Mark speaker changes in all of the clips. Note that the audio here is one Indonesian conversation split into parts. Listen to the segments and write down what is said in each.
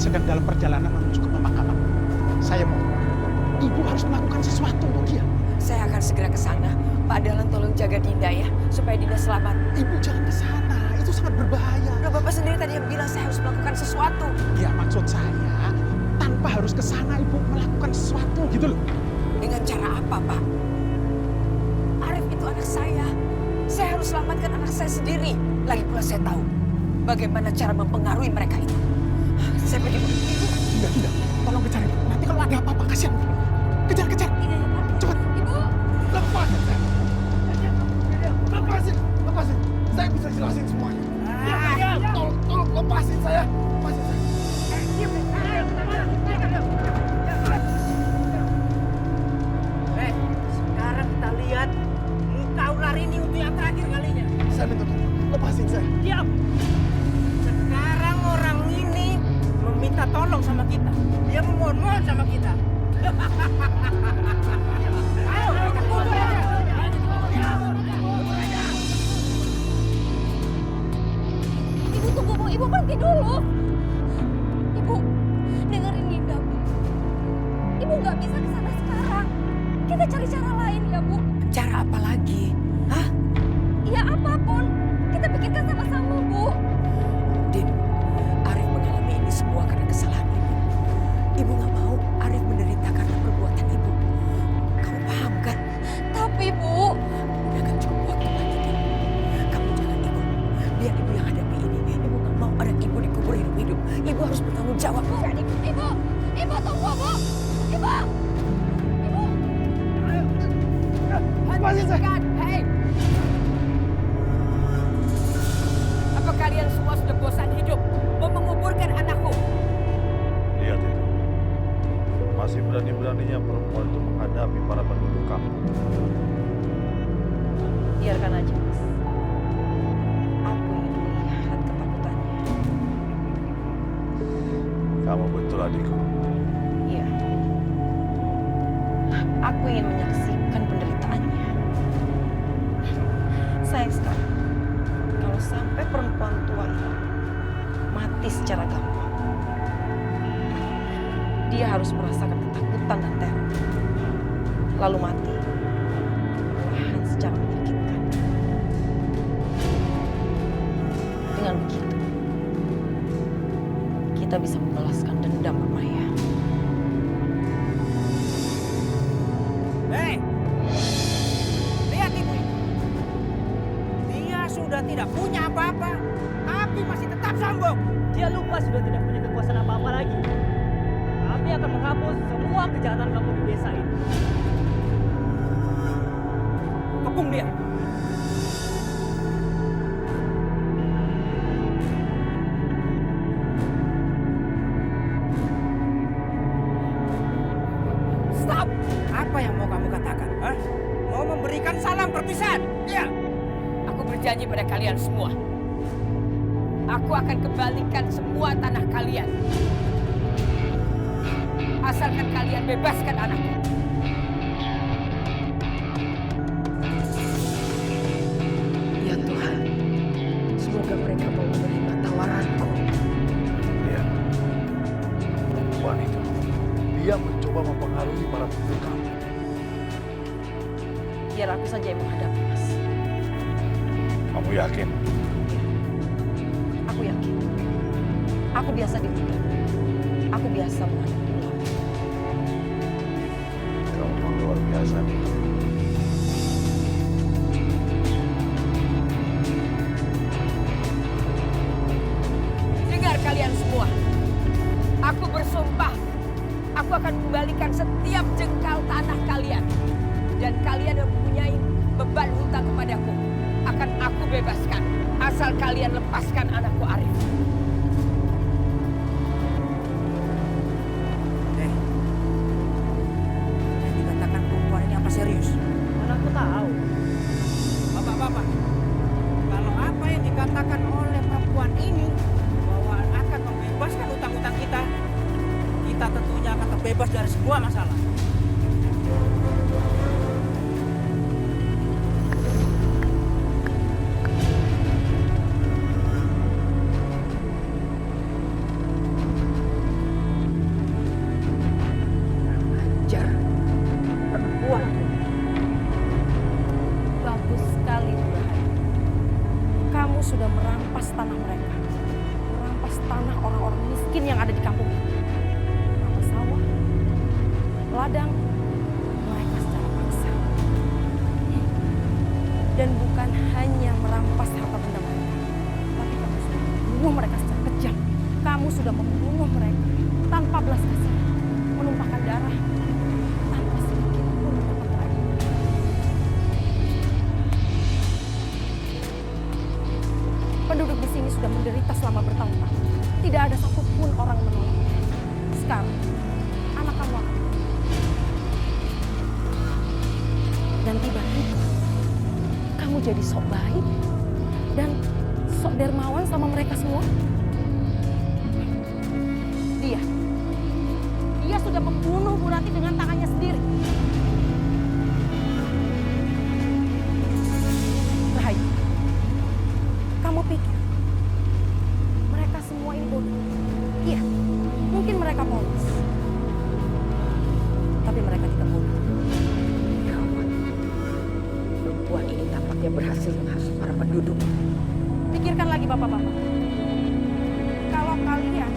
Speaker 1: sedang dalam perjalanan menuju ke pemakaman. Saya mohon, ibu harus melakukan sesuatu untuk dia.
Speaker 2: Saya akan segera ke sana. Pak Dahlan tolong jaga Dinda ya, supaya Dinda selamat.
Speaker 1: Ibu jangan ke sana, itu sangat berbahaya.
Speaker 2: Loh, Bapak sendiri tadi yang bilang saya harus melakukan sesuatu.
Speaker 1: Ya maksud saya, tanpa harus ke sana ibu melakukan sesuatu gitu loh.
Speaker 2: Dengan cara apa, Pak? Arif itu anak saya. Saya harus selamatkan anak saya sendiri. Lagi pula saya tahu bagaimana cara mempengaruhi mereka itu. Saya pergi, Bu.
Speaker 1: Tidak, tolong kejar ibu. Nanti kalau ada apa-apa kasihan. Kejar.
Speaker 2: Iya, Pak.
Speaker 1: Cepat.
Speaker 2: Ibu.
Speaker 1: Lepasin saya. Lepasin. Saya bisa jelasin semuanya. Tolong lepasin saya.
Speaker 3: Sekarang kita lihat engkau lari ini untuk yang terakhir kalinya.
Speaker 1: Saya minta tolong. Lepasin saya.
Speaker 3: Diam. Sekarang orang ini meminta tolong sama kita. Dia memohon-mohon sama kita. Ayo, kita kumpul aja.
Speaker 4: Ibu tunggu, Bu. Ibu berhenti dulu. Ibu, dengerin Dinda, Bu. Ibu nggak bisa ke sana sekarang. Kita cari cara lain ya, Bu.
Speaker 2: Cara apa lagi? Hah?
Speaker 4: Ya apapun. Kita pikirkan sama-sama, Bu.
Speaker 2: Din, Arif mengalami ini semua karena kesalahan ibu. Ibu nggak mau Arif menderita karena perbuatan ibu. Kamu paham kan?
Speaker 4: Tapi, Bu,
Speaker 2: Udah gak cukup waktu lagi, Din. Kamu jangan ikut. Biar ibu yang hadapi ini. Ibu gak mau anak ibu dikubur hidup-hidup. Ibu harus bertanggung jawab.
Speaker 4: Ibu tunggu, Bu. Ibu.
Speaker 1: Lepasin saya.
Speaker 2: Hei! Apa kalian semua sudah bosan hidup? Mau menguburkan anakku?
Speaker 5: Lihat itu. Masih berani-beraninya perempuan itu menghadapi para penduduk kampung.
Speaker 4: Biarkan aja, Mas. Aku ingin melihat ketakutannya.
Speaker 5: Kamu betul adikku.
Speaker 4: Iya. Aku ingin menyaksikan penderitaannya. Sayang sekali kalau sampai perempuan tua ini mati secara gampang. Dia harus merasakan ketakutan dan teror. Lalu mati perlahan secara menyakitkan. Dengan begitu, kita bisa membalaskan dendam Maya.
Speaker 3: Hei! Lihat ibu ini. Dia sudah tidak punya apa-apa, tapi masih tetap sombong. Dia lupa sudah tidak punya kekuasaan apa-apa lagi. Kami akan menghapus semua kejahatan kamu di desa ini. Kepung dia. Stop! Apa yang mau kamu katakan? Hah? Mau memberikan salam perpisahan? Iya.
Speaker 2: Aku berjanji pada kalian semua. Aku akan kembalikan semua tanah kalian. Asalkan kalian bebaskan anakku. Ya Tuhan, semoga mereka mau menerima tawaranku.
Speaker 5: Lihat. Perempuan itu. Dia mencoba mempengaruhi para penduduk kampung.
Speaker 4: Biar aku saja yang menghadapi, Mas.
Speaker 5: Kamu yakin?
Speaker 4: Aku yakin. Aku biasa di hutan. Aku biasa menghadapi ular.
Speaker 5: Kamu memang luar biasa nih.
Speaker 2: Dengar kalian semua. Aku bersumpah. Aku akan kembalikan setiap jengkal tanah kalian. Dan kalian yang mempunyai beban hutang kepadaku akan aku bebaskan. Asal kalian lepaskan anakku Arif.
Speaker 3: Yang dikatakan perempuan ini apa serius? Mana aku tahu. Bapak-bapak, kalau apa yang dikatakan oleh perempuan ini bahwa akan membebaskan utang-utang kita, kita tentunya akan terbebas dari semua masalah.
Speaker 6: sudah merampas tanah mereka. Merampas tanah orang-orang miskin yang ada di kampung ini. Merampas sawah, ladang, mereka secara paksa. Dan bukan hanya merampas harta benda mereka, tapi kamu sudah membunuh mereka secara kejam. Kamu sudah membunuh mereka tanpa belas kasihan, menumpahkan darah tanpa sedikit pun mendapat keadilan. Penduduk di sini sudah menderita selama bertahun-tahun. Tidak ada satupun orang yang menolong. Sekarang, anak kamu akan mati. Dan tiba-tiba, kamu jadi sok baik dan sok dermawan sama mereka semua. Dia sudah membunuh Bu Rati dengan tangannya sendiri. Rahayu, kamu pikir mereka semua ini bodoh? Iya, mungkin mereka polos. Tapi mereka tidak bodoh.
Speaker 2: Gawat. Perempuan ini tampaknya berhasil menghasut para penduduk.
Speaker 6: Pikirkan lagi bapak-bapak. Kalau kalian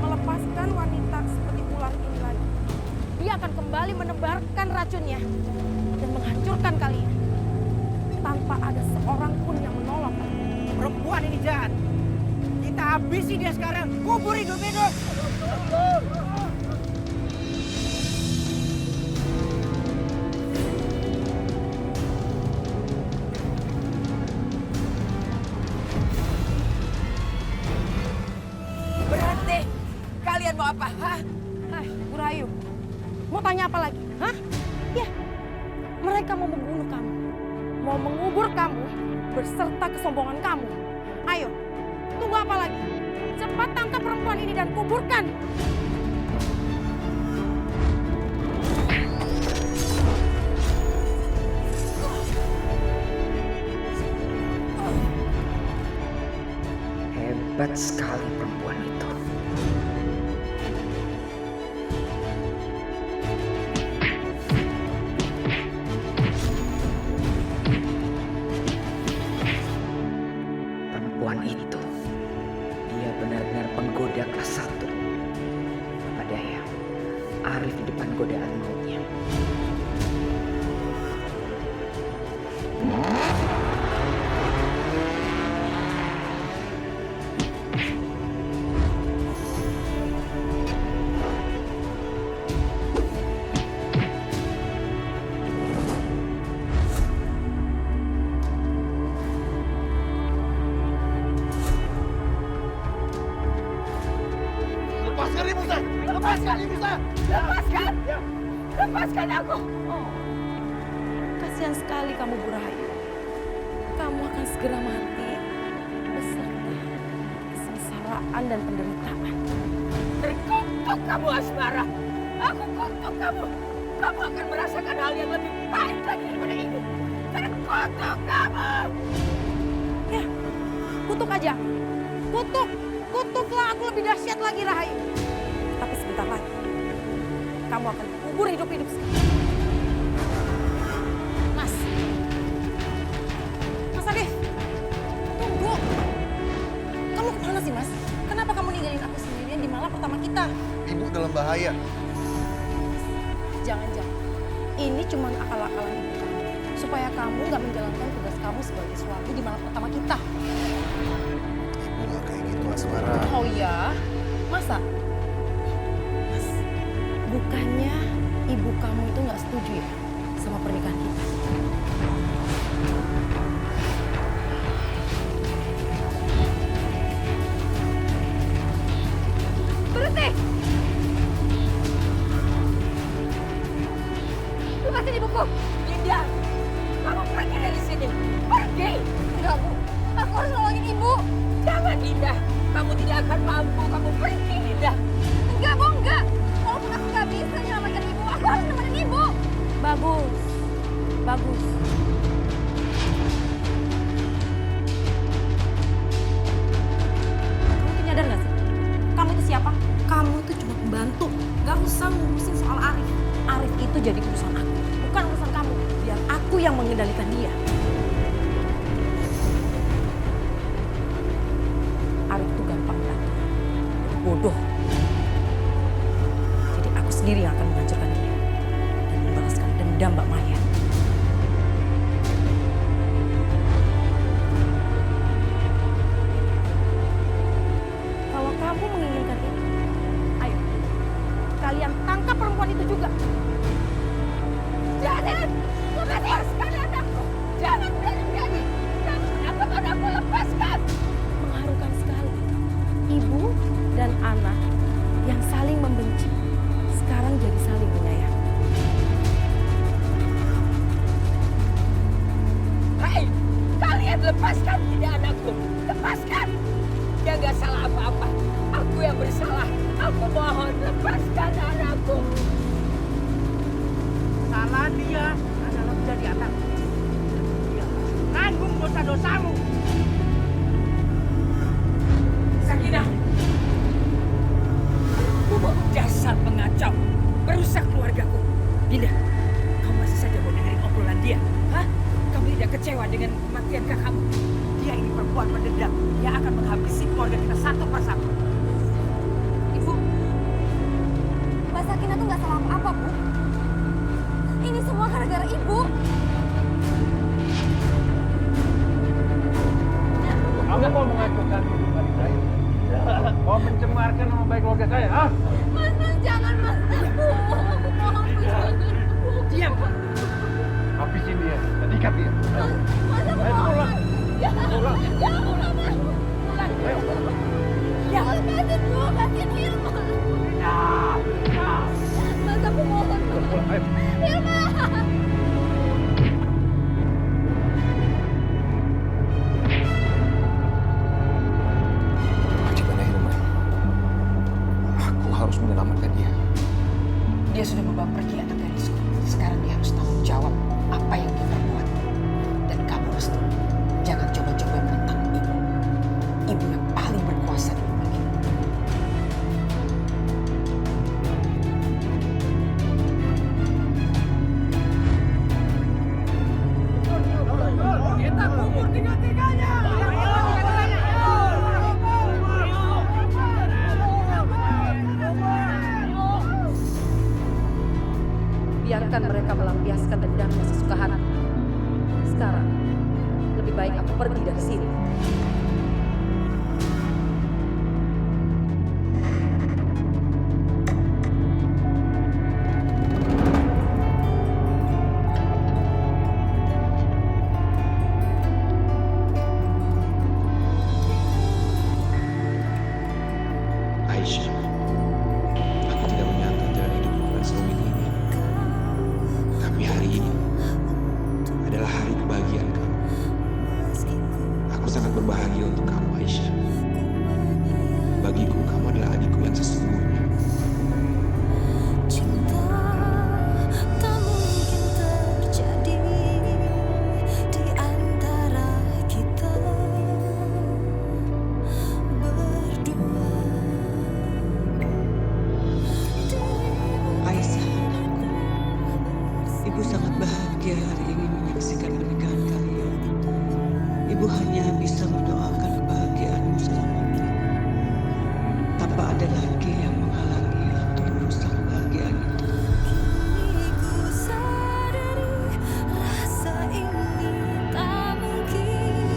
Speaker 6: melepaskan wanita seperti ular ini lagi, dia akan kembali menebarkan racunnya dan menghancurkan kalian tanpa ada seorang pun yang menolong kalian.
Speaker 3: Perempuan ini jahat. Kita habisi dia sekarang. Kubur hidup-hidup.
Speaker 2: Berhenti! Kalian mau apa? Hah?
Speaker 6: Bu Rahayu, mau tanya apa lagi? Hah? Ya, mereka mau membunuh kamu. Mau mengubur kamu berserta kesombongan kamu. Ayo, tunggu apa lagi? Cepat tangkap perempuan ini dan kuburkan.
Speaker 2: Hebat sekali perempuan itu. Perempuan itu, dia benar-benar penggoda kelas 1. Apa daya, Arif di depan godaan mautnya.
Speaker 1: Lepaskan ibu saya! Lepaskan ibu saya!
Speaker 2: Lepaskan! Lepaskan aku!
Speaker 6: Oh, kasihan sekali kamu Bu Rahayu. Kamu akan segera mati beserta kesengsaraan dan penderitaan.
Speaker 2: Terkutuk kamu Asmara! Aku kutuk kamu! Kamu akan merasakan hal yang lebih pahit lagi daripada ini! Terkutuk kamu!
Speaker 6: Ya, kutuk aja. Kutuk. Kutuklah aku lebih dahsyat lagi Rahayu. Tapi sebentar lagi, kamu akan kubur hidup-hidup sekali. Mas. Mas Arif. Tunggu. Kamu kemana sih Mas? Kenapa kamu ninggalin aku sendirian di malam pertama kita?
Speaker 7: Ibu dalam bahaya.
Speaker 6: Jangan-jangan ini cuma akal-akalan ibu kamu. Supaya kamu nggak menjalankan tugas kamu sebagai suami di malam pertama kita.
Speaker 7: Ibu gak kayak gitu, Asmara.
Speaker 6: Oh iya? Masa? Mas, bukannya ibu kamu itu nggak setuju ya sama pernikahan kita?
Speaker 4: Berhenti! Lepasin ibuku!
Speaker 2: Dinda! Kamu pergi dari sini! Pergi!
Speaker 4: Enggak, Bu. Aku harus nolongin ibu.
Speaker 2: Jangan Dinda! Kamu tidak akan mampu! Kamu pergi Dinda!
Speaker 4: Enggak, Bu, enggak. Walaupun aku nggak bisa nyelamatkan ibu, aku harus nemenin ibu.
Speaker 6: Bagus. Bagus. Kamu tuh nyadar gak sih? Kamu itu siapa? Kamu itu cuma pembantu. Gak usah ngurusin soal Arif. Arif itu jadi urusan aku, bukan urusan kamu. Biar aku yang mengendalikan dia. bodoh. Jadi aku sendiri yang akan menghancurkan dia dan membalaskan dendam Mbak Maya. Kalau kamu menginginkan itu, ayo kalian tangkap perempuan itu juga.
Speaker 2: Jangan! Lepaskan anakku! Jangan berani-berani! Kenapa anakku lepaskan?
Speaker 6: Mengharukan sekali. Ibu dan anak yang saling membenci sekarang jadi saling menyayangi.
Speaker 2: Hai! Kalian lepaskan tidak anakku! Lepaskan! Dia nggak salah apa-apa. Aku yang bersalah. Aku mohon lepaskan anakku.
Speaker 3: Salah dia adalah menjadi anak. Dia harus menanggung dosa-dosamu.
Speaker 2: Sakinah! Dasar pengacau! Merusak keluargaku. Dinda, kamu masih saja mau dengerin obrolan dia? Hah? Kamu tidak kecewa dengan kematian kakakmu? Dia ini perempuan pendendam. Dia akan menghabisi keluarga kita satu persatu.
Speaker 4: Ibu, Mbak Sakinah tuh nggak salah apa-apa, Bu. Ini semua gara-gara Ibu.
Speaker 3: Kamu mau mengacaukan kehidupan saya? Mau mencemarkan nama baik keluarga saya, ha?
Speaker 4: Mas, jangan, Mas. Bu, aku mohon, Bu, jangan. Bu.
Speaker 2: Diam!
Speaker 3: Habisin dia dan ikat dia.
Speaker 4: Mas, aku mohon. Jangan, jangan, Mas.
Speaker 2: Ya!
Speaker 4: Lepasin, Bu, lepasin Hilma. Mas, aku mohon, Bu. Hilma.
Speaker 7: Bagaimana Hilman? Aku harus menyelamatkan dia.
Speaker 2: Dia sudah membawa pergi anak gadisku. Sekarang dia harus tanggung jawab apa yang dia perbuat. Dan kamu Restu, jangan coba-coba menentang ibu. Ibu yang paling berkuasa di rumah ini.
Speaker 3: Kita kubur tiga-tiganya.
Speaker 6: Biarkan mereka melampiaskan dendamnya sesuka hati. Sekarang, lebih baik aku pergi dari sini.
Speaker 7: Aisyah, aku tidak menyangka jalan hidupku akan serumit ini. Tapi hari ini adalah hari kebahagiaan kamu. Aku sangat berbahagia untuk kamu, Aisyah. Bagiku, kamu adalah adikku yang sesungguhnya.
Speaker 8: Cinta tak mungkin terjadi di antara kita berdua.
Speaker 9: Aisyah, anakku. Ibu sangat bahagia hari ini menyaksikan pernikahan kalian. Ibu hanya bisa mendoakan kebahagiaanmu selamanya. Tanpa ada lagi yang menghalangi atau merusak kebahagiaan itu.
Speaker 8: Ku sadari rasa ini tak mungkin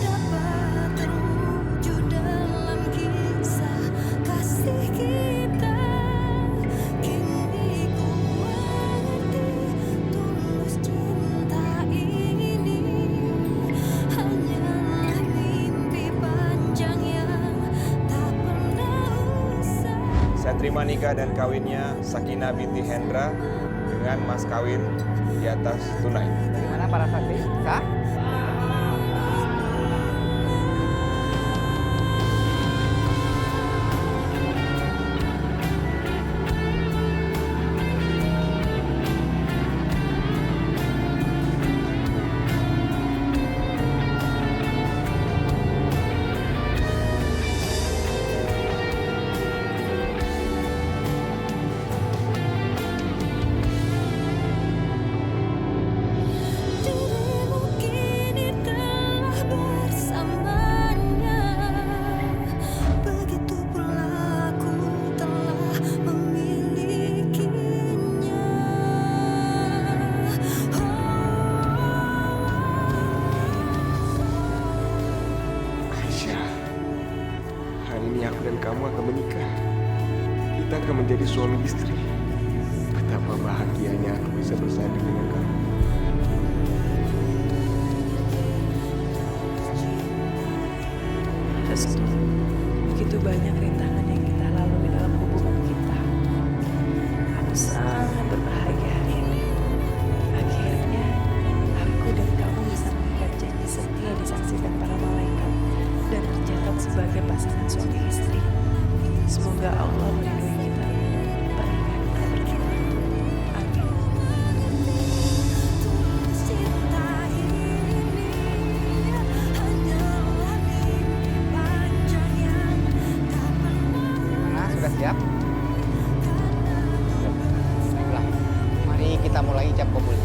Speaker 8: dapat terwujud dalam kisah kasih kita. Kini ku mengerti tulus cinta ini hanyalah mimpi panjang yang tak pernah usai.
Speaker 10: Saya terima nikah dan kawinnya Sakinah binti Hendra dengan mas kawin di atas tunai.
Speaker 3: Gimana para saksi? Sah?
Speaker 8: Dirimu kini
Speaker 7: dan kamu akan menikah. Kita akan menjadi suami istri. Betapa bahagianya aku bisa bersanding dengan kamu.
Speaker 9: Restu, begitu banyak rintangan yang kita lalui dalam hubungan kita. Aku sangat berbahagia hari ini. Akhirnya, aku dan kamu bisa mengikat janji setia disaksikan para malaikat dan tercatat sebagai pasangan suami istri. Semoga Allah melindungi kita pernikahan kita berdua. Amin.
Speaker 8: Cinta ini hanyalah mimpi panjang yang tak pernah.
Speaker 1: Gimana? Sudah siap? Baiklah, mari kita mulai ijab kabul.